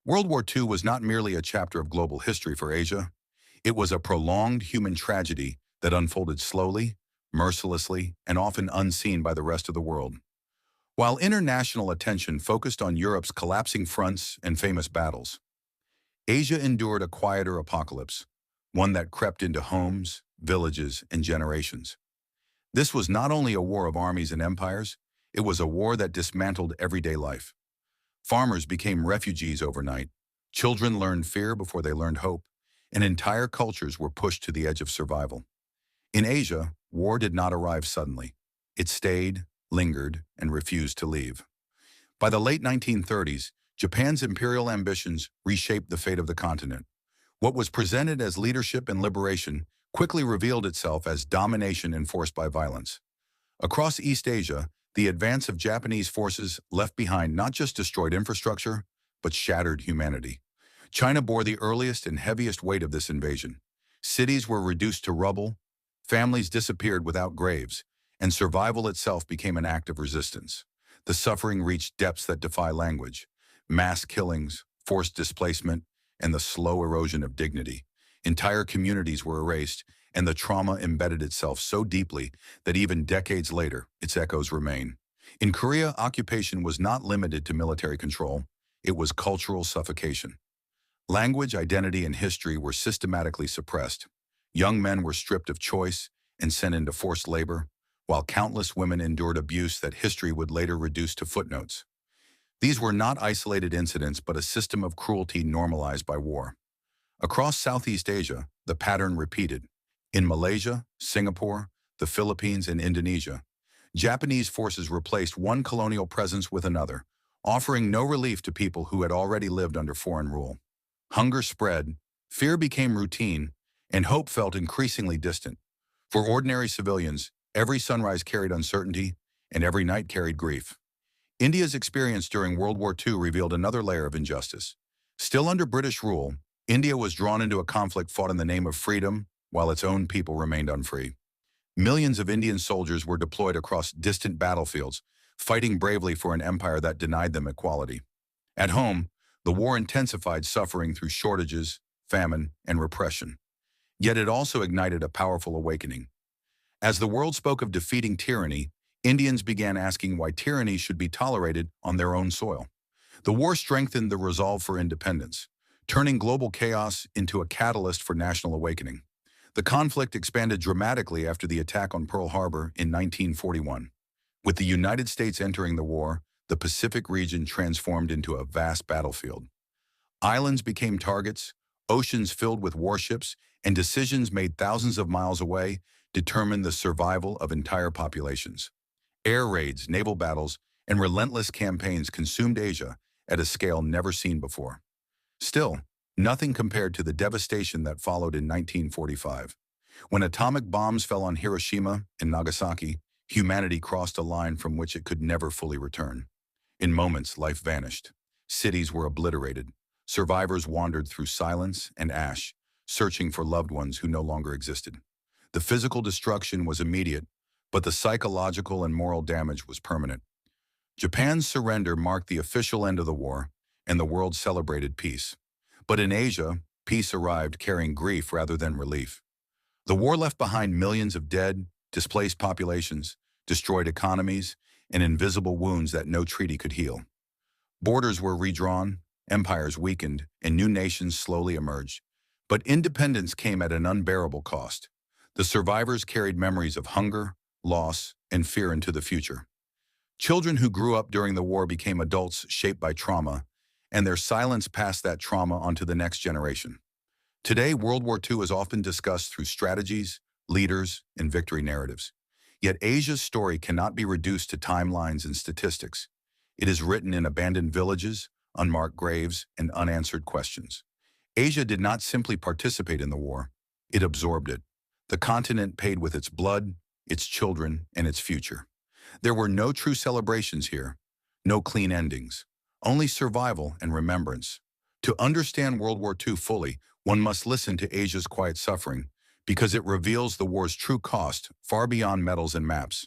World War II was not merely a chapter of global history for Asia. It was a prolonged human tragedy that unfolded slowly, mercilessly, and often unseen by the rest of the world. While international attention focused on Europe's collapsing fronts and famous battles, Asia endured a quieter apocalypse, one that crept into homes, villages, and generations. This was not only a war of armies and empires, it was a war that dismantled everyday life. Farmers became refugees overnight, children learned fear before they learned hope, and entire cultures were pushed to the edge of survival. In Asia, war did not arrive suddenly. It stayed, lingered, and refused to leave. By the late 1930s, Japan's imperial ambitions reshaped the fate of the continent. What was presented as leadership and liberation quickly revealed itself as domination enforced by violence. Across East Asia, the advance of Japanese forces left behind not just destroyed infrastructure, but shattered humanity. China bore the earliest and heaviest weight of this invasion. Cities were reduced to rubble, families disappeared without graves, and survival itself became an act of resistance. The suffering reached depths that defy language. Mass killings, forced displacement, and the slow erosion of dignity. Entire communities were erased, and the trauma embedded itself so deeply that even decades later, its echoes remain. In Korea, occupation was not limited to military control. It was cultural suffocation. Language, identity, and history were systematically suppressed. Young men were stripped of choice and sent into forced labor, while countless women endured abuse that history would later reduce to footnotes. These were not isolated incidents, but a system of cruelty normalized by war. Across Southeast Asia, the pattern repeated. In Malaysia, Singapore, the Philippines, and Indonesia, Japanese forces replaced one colonial presence with another, offering no relief to people who had already lived under foreign rule. Hunger spread, fear became routine, and hope felt increasingly distant. For ordinary civilians, every sunrise carried uncertainty, and every night carried grief. India's experience during World War II revealed another layer of injustice. Still under British rule, India was drawn into a conflict fought in the name of freedom, while its own people remained unfree. Millions of Indian soldiers were deployed across distant battlefields, fighting bravely for an empire that denied them equality. At home, the war intensified suffering through shortages, famine, and repression. Yet it also ignited a powerful awakening. As the world spoke of defeating tyranny, Indians began asking why tyranny should be tolerated on their own soil. The war strengthened the resolve for independence, turning global chaos into a catalyst for national awakening. The conflict expanded dramatically after the attack on Pearl Harbor in 1941. With the United States entering the war, the Pacific region transformed into a vast battlefield. Islands became targets, oceans filled with warships, and decisions made thousands of miles away determined the survival of entire populations. Air raids, naval battles, and relentless campaigns consumed Asia at a scale never seen before. Still, nothing compared to the devastation that followed in 1945. When atomic bombs fell on Hiroshima and Nagasaki, humanity crossed a line from which it could never fully return. In moments, life vanished. Cities were obliterated. Survivors wandered through silence and ash, searching for loved ones who no longer existed. The physical destruction was immediate, but the psychological and moral damage was permanent. Japan's surrender marked the official end of the war, and the world celebrated peace. But in Asia, peace arrived carrying grief rather than relief. The war left behind millions of dead, displaced populations, destroyed economies, and invisible wounds that no treaty could heal. Borders were redrawn, empires weakened, and new nations slowly emerged. But independence came at an unbearable cost. The survivors carried memories of hunger, loss, and fear into the future. Children who grew up during the war became adults shaped by trauma, and their silence passed that trauma onto the next generation. Today, World War II is often discussed through strategies, leaders, and victory narratives. Yet Asia's story cannot be reduced to timelines and statistics. It is written in abandoned villages, unmarked graves, and unanswered questions. Asia did not simply participate in the war, it absorbed it. The continent paid with its blood, its children, and its future. There were no true celebrations here, no clean endings, only survival and remembrance. To understand World War II fully, one must listen to Asia's quiet suffering, because it reveals the war's true cost far beyond medals and maps.